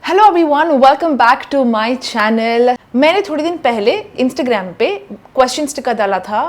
Hello everyone, welcome back to my channel. मैंने थोड़े दिन पहले इंस्टाग्राम पे क्वेश्चन स्टिकर डाला था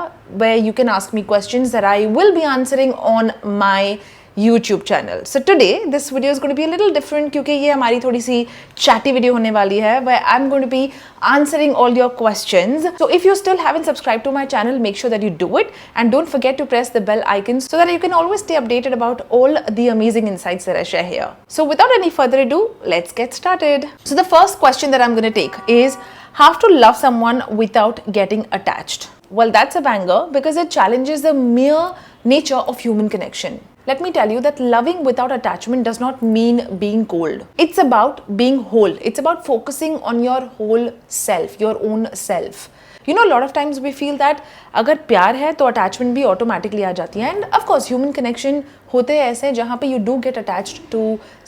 where you can ask me questions that I will be answering on my YouTube channel. So today this video is going to be a little different क्योंकि ये हमारी थोड़ी सी chatty video होने वाली है where I'm going to be answering all your questions. So if you still haven't subscribed to my channel, make sure that you do it and don't forget to press the bell icon so that you can always stay updated about all the amazing insights that I share here. So without any further ado, let's get started. So the first question that I'm going to take is how to love someone without getting attached. Well, that's a banger because it challenges the mere nature of human connection. Let me tell you that loving without attachment does not mean being cold. It's about being whole. It's about focusing on your whole self, your own self. You know, a lot of times we feel that अगर प्यार है तो attachment भी automatically आ जाती है. And of course, human connection होते हैं ऐसे जहाँ पे you do get attached to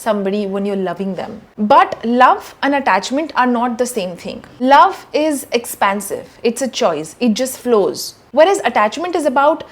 somebody when you're loving them. But love and attachment are not the same thing. Love is expansive. It's a choice. It just flows. Whereas attachment is about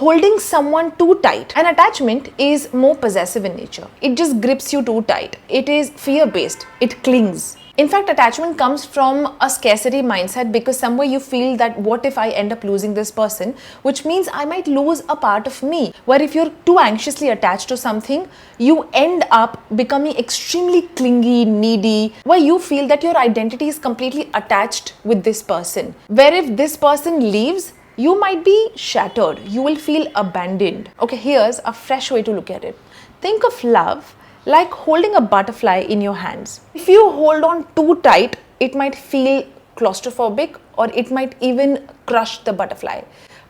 holding someone too tight. An attachment is more possessive in nature. It just grips you too tight. It is fear-based. It clings. In fact, attachment comes from a scarcity mindset because somewhere you feel that what if I end up losing this person, which means I might lose a part of me. Where if you're too anxiously attached to something, you end up becoming extremely clingy, needy, where you feel that your identity is completely attached with this person. Where if this person leaves, you might be shattered. You will feel abandoned. Okay, here's a fresh way to look at it. Think of love like holding a butterfly in your hands. If you hold on too tight, it might feel claustrophobic or it might even crush the butterfly.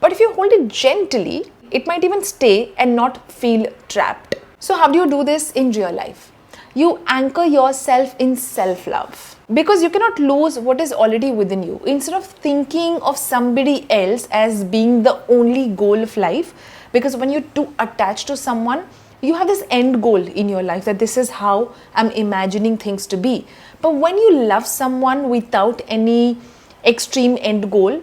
But if you hold it gently, it might even stay and not feel trapped. So how do you do this in real life? You anchor yourself in self-love. Because you cannot lose what is already within you. Instead of thinking of somebody else as being the only goal of life, because when you're too attached to someone, you have this end goal in your life that this is how I'm imagining things to be. But when you love someone without any extreme end goal,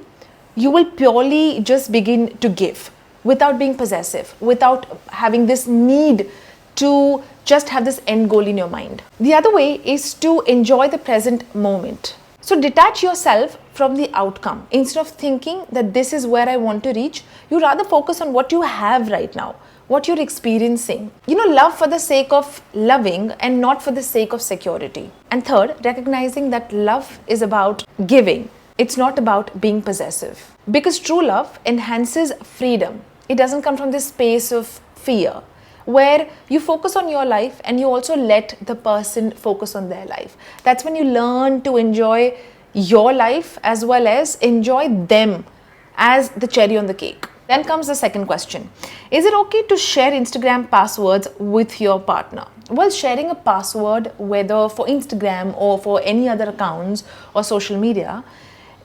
you will purely just begin to give without being possessive, without having this need to just have this end goal in your mind. The other way is to enjoy the present moment. So detach yourself from the outcome. Instead of thinking that this is where I want to reach, you rather focus on what you have right now, what you're experiencing. You know, love for the sake of loving and not for the sake of security. And third, recognizing that love is about giving. It's not about being possessive. Because true love enhances freedom. It doesn't come from this space of fear, where you focus on your life and you also let the person focus on their life. That's when you learn to enjoy your life as well as enjoy them as the cherry on the cake. Then comes the second question. Is it okay to share Instagram passwords with your partner? Well, sharing a password, whether for Instagram or for any other accounts or social media,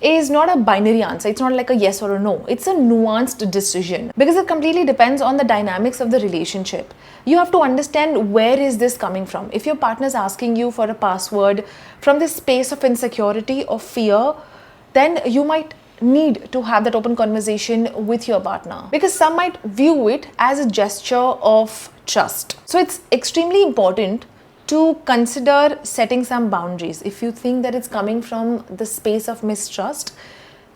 is not a binary answer. It's not like a yes or a no. It's a nuanced decision because it completely depends on the dynamics of the relationship. You have to understand where is this coming from. If your partner is asking you for a password from this space of insecurity or fear, then you might need to have that open conversation with your partner because some might view it as a gesture of trust. So it's extremely important to consider setting some boundaries. If you think that it's coming from the space of mistrust,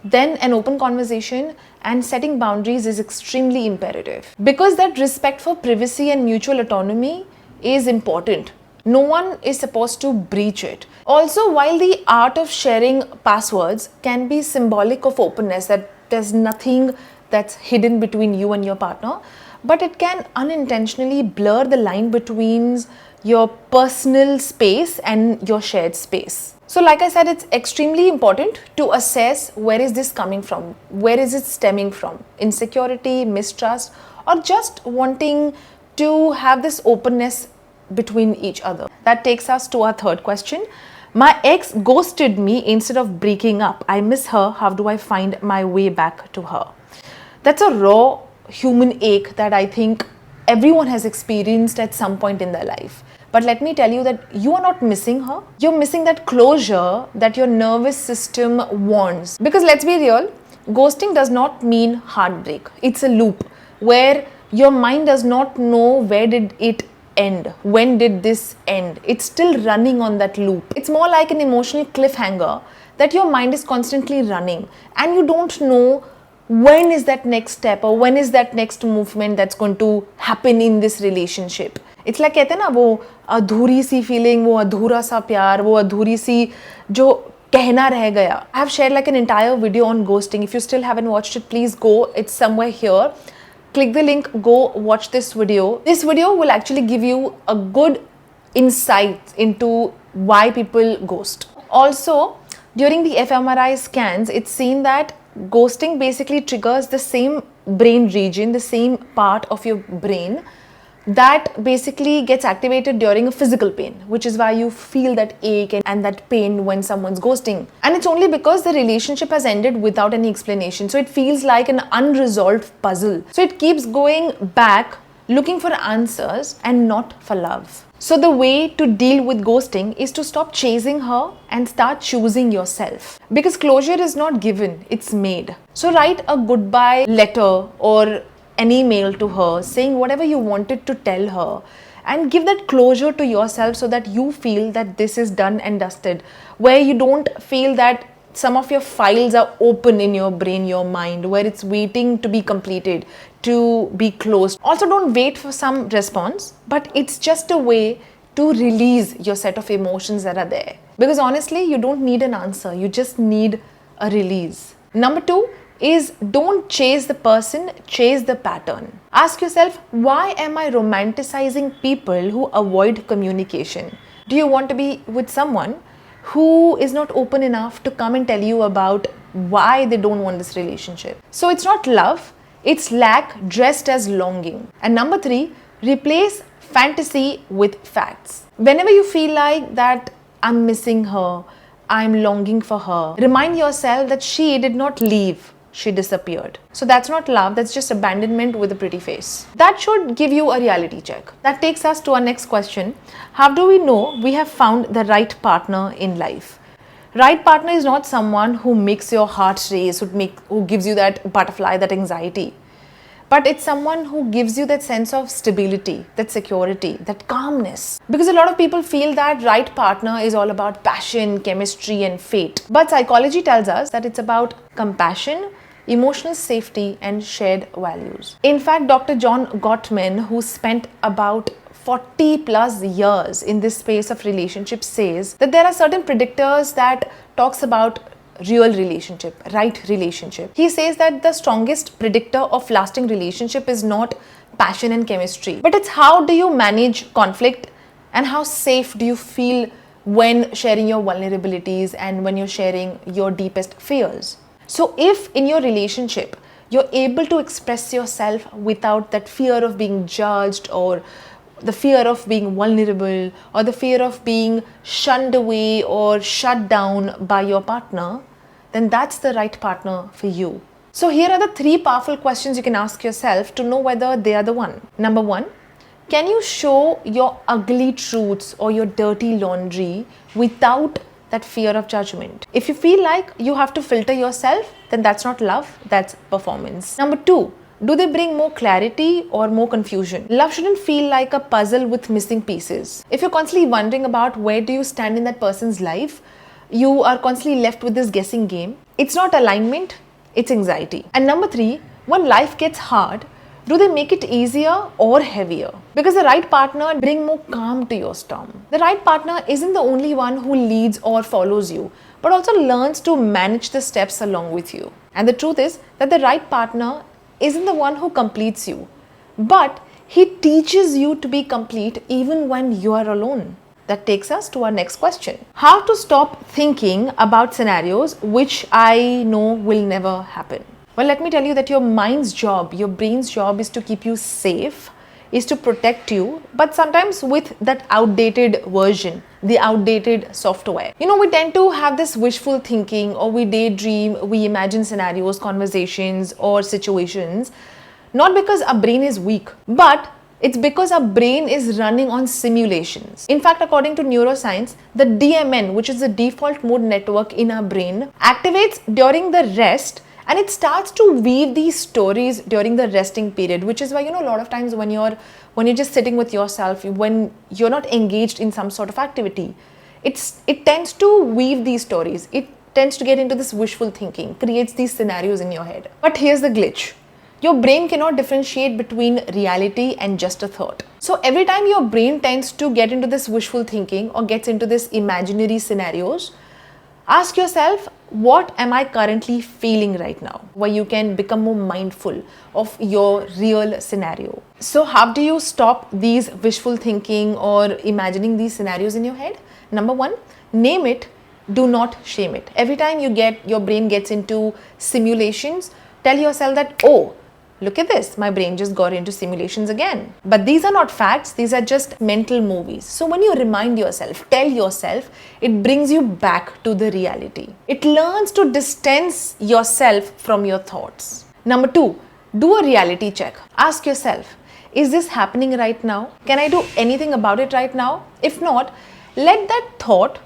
then an open conversation and setting boundaries is extremely imperative because that respect for privacy and mutual autonomy is important. No one is supposed to breach it. Also, while the art of sharing passwords can be symbolic of openness, that there's nothing that's hidden between you and your partner, but it can unintentionally blur the line between your personal space and your shared space. So like I said, it's extremely important to assess where is this coming from? Where is it stemming from? Insecurity, mistrust, or just wanting to have this openness between each other. That takes us to our third question. My ex ghosted me instead of breaking up. I miss her. How do I find my way back to her? That's a raw human ache that I think everyone has experienced at some point in their life. But let me tell you that you are not missing her. You're missing that closure that your nervous system wants. Because let's be real, ghosting does not mean heartbreak. It's a loop where your mind does not know where did it end? When did this end? It's still running on that loop. It's more like an emotional cliffhanger that your mind is constantly running and you don't know when is that next step or when is that next movement that's going to happen in this relationship. It's like कहते हैं ना वो अधूरी सी feeling, वो अधूरा सा प्यार, वो अधूरी सी जो कहना रह गया. I have shared like an entire video on ghosting. If you still haven't watched it, please go. It's somewhere here. Click the link, go watch this video. This video will actually give you a good insight into why people ghost. Also, during the fMRI scans, it's seen that ghosting basically triggers the same brain region, the same part of your brain that basically gets activated during a physical pain, which is why you feel that ache and that pain when someone's ghosting. And it's only because the relationship has ended without any explanation. So it feels like an unresolved puzzle. So it keeps going back looking for answers and not for love. So the way to deal with ghosting is to stop chasing her and start choosing yourself. Because closure is not given, it's made. So write a goodbye letter or an email to her saying whatever you wanted to tell her and give that closure to yourself so that you feel that this is done and dusted, where you don't feel that some of your files are open in your brain, your mind, where it's waiting to be completed, to be closed. Also, don't wait for some response, but it's just a way to release your set of emotions that are there. Because honestly, you don't need an answer, you just need a release. Number 2 is don't chase the person, chase the pattern. Ask yourself, why am I romanticizing people who avoid communication? Do you want to be with someone who is not open enough to come and tell you about why they don't want this relationship? So it's not love, it's lack dressed as longing. And number 3, replace fantasy with facts. Whenever you feel like that I'm missing her, I'm longing for her, remind yourself that she did not leave. She disappeared. So that's not love, that's just abandonment with a pretty face. That should give you a reality check. That takes us to our next question. How do we know we have found the right partner in life? Right partner is not someone who makes your heart race, who gives you that butterfly, that anxiety. But it's someone who gives you that sense of stability, that security, that calmness. Because a lot of people feel that right partner is all about passion, chemistry, and fate. But psychology tells us that it's about compassion, emotional safety, and shared values. In fact, Dr. John Gottman, who spent about 40 plus years in this space of relationships, says that there are certain predictors that talks about real relationship, right relationship. He says that the strongest predictor of lasting relationship is not passion and chemistry, but it's how do you manage conflict and how safe do you feel when sharing your vulnerabilities and when you're sharing your deepest fears. So if in your relationship you're able to express yourself without that fear of being judged or the fear of being vulnerable or the fear of being shunned away or shut down by your partner, then that's the right partner for you. So here are the 3 powerful questions you can ask yourself to know whether they are the one. Number 1, can you show your ugly truths or your dirty laundry without that fear of judgment? If you feel like you have to filter yourself, then that's not love, that's performance. Number 2, do they bring more clarity or more confusion? Love shouldn't feel like a puzzle with missing pieces. If you're constantly wondering about where do you stand in that person's life, you are constantly left with this guessing game. It's not alignment, it's anxiety. And number 3, when life gets hard, do they make it easier or heavier? Because the right partner bring more calm to your storm. The right partner isn't the only one who leads or follows you, but also learns to manage the steps along with you. And the truth is that the right partner isn't the one who completes you, but he teaches you to be complete even when you are alone. That takes us to our next question. How to stop thinking about scenarios which I know will never happen? Well, let me tell you that your mind's job, your brain's job is to keep you safe, is to protect you, but sometimes with that outdated version, the outdated software. We tend to have this wishful thinking, or we daydream, we imagine scenarios, conversations, or situations, not because our brain is weak, but it's because our brain is running on simulations. In fact, according to neuroscience, the DMN, which is the default mode network in our brain, activates during the rest, and it starts to weave these stories during the resting period, which is why, a lot of times when you're when you're just sitting with yourself, when you're not engaged in some sort of activity, it tends to weave these stories. It tends to get into this wishful thinking, creates these scenarios in your head. But here's the glitch. Your brain cannot differentiate between reality and just a thought. So every time your brain tends to get into this wishful thinking or gets into this imaginary scenarios, ask yourself, what am I currently feeling right now? Where you can become more mindful of your real scenario. So how do you stop these wishful thinking or imagining these scenarios in your head? Number one, name it, do not shame it. Every time your brain gets into simulations, tell yourself that, oh, look at this, my brain just got into simulations again. But these are not facts, these are just mental movies. So when you remind yourself, tell yourself, it brings you back to the reality. It learns to distance yourself from your thoughts. Number two, do a reality check. Ask yourself, is this happening right now? Can I do anything about it right now? If not, let that thought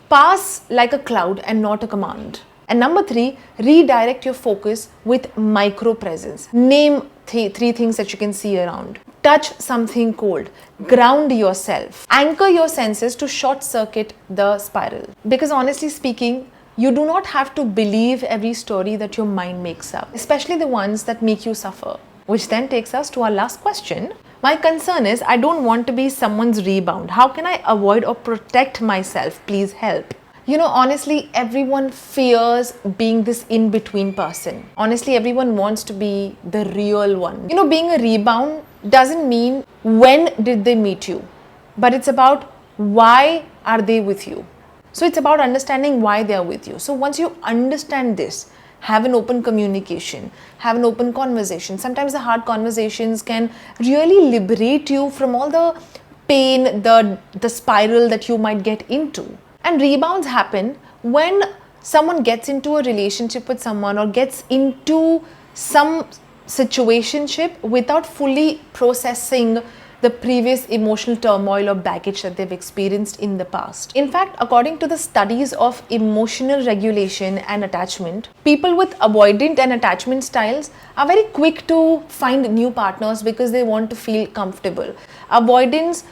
pass like a cloud and not a command. And number three, redirect your focus with micro presence. Name three things that you can see around. Touch something cold. Ground yourself. Anchor your senses to short circuit the spiral. Because honestly speaking, you do not have to believe every story that your mind makes up, especially the ones that make you suffer. Which then takes us to our last question. My concern is I don't want to be someone's rebound. How can I avoid or protect myself? Please help. Honestly, everyone fears being this in-between person. Honestly, everyone wants to be the real one. Being a rebound doesn't mean when did they meet you, but it's about why are they with you. So it's about understanding why they are with you. So once you understand this, have an open communication, have an open conversation. Sometimes the hard conversations can really liberate you from all the pain, the spiral that you might get into. And rebounds happen when someone gets into a relationship with someone or gets into some situationship without fully processing the previous emotional turmoil or baggage that they've experienced in the past. In fact, according to the studies of emotional regulation and attachment, people with avoidant and attachment styles are very quick to find new partners because they want to feel comfortable. Avoidance,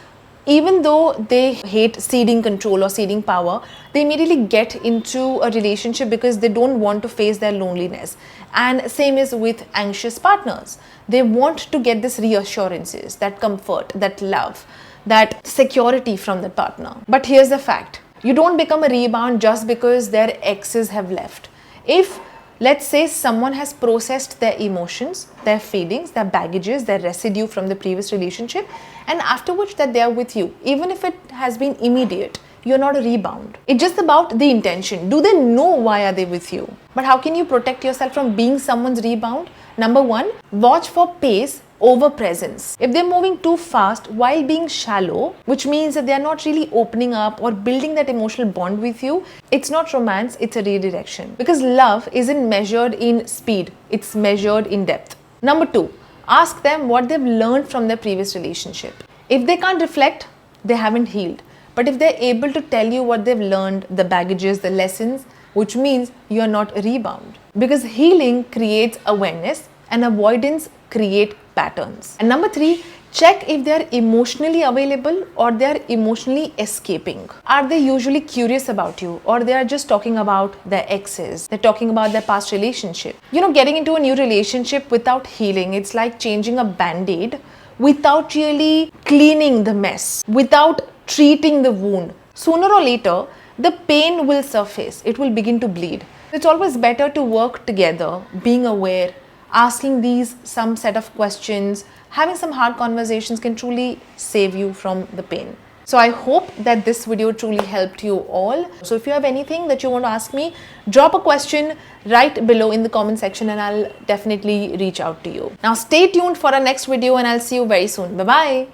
even though they hate ceding control or ceding power, they immediately get into a relationship because they don't want to face their loneliness. And same is with anxious partners. They want to get this reassurances, that comfort, that love, that security from the partner. But here's the fact. You don't become a rebound just because their exes have left. If, let's say, someone has processed their emotions, their feelings, their baggages, their residue from the previous relationship, and afterwards that they are with you, even if it has been immediate, you're not a rebound. It's just about the intention. Do they know why are they with you? But how can you protect yourself from being someone's rebound? Number one, watch for pace over presence. If they're moving too fast while being shallow, which means that they're not really opening up or building that emotional bond with you, it's not romance, it's a redirection. Because love isn't measured in speed, it's measured in depth. Number two, ask them what they've learned from their previous relationship. If they can't reflect, they haven't healed. But if they're able to tell you what they've learned, the baggages, the lessons, which means you're not a rebound. Because healing creates awareness and avoidance creates patterns. And number three, check if they are emotionally available or they are emotionally escaping. Are they usually curious about you or they are just talking about their exes? They're talking about their past relationship. Getting into a new relationship without healing, it's like changing a band-aid without really cleaning the mess, without treating the wound. Sooner or later, the pain will surface. It will begin to bleed. It's always better to work together, being aware, asking some set of questions, having some hard conversations can truly save you from the pain. So I hope that this video truly helped you all. So if you have anything that you want to ask me, drop a question right below in the comment section and I'll definitely reach out to you. Now stay tuned for our next video and I'll see you very soon. Bye-bye.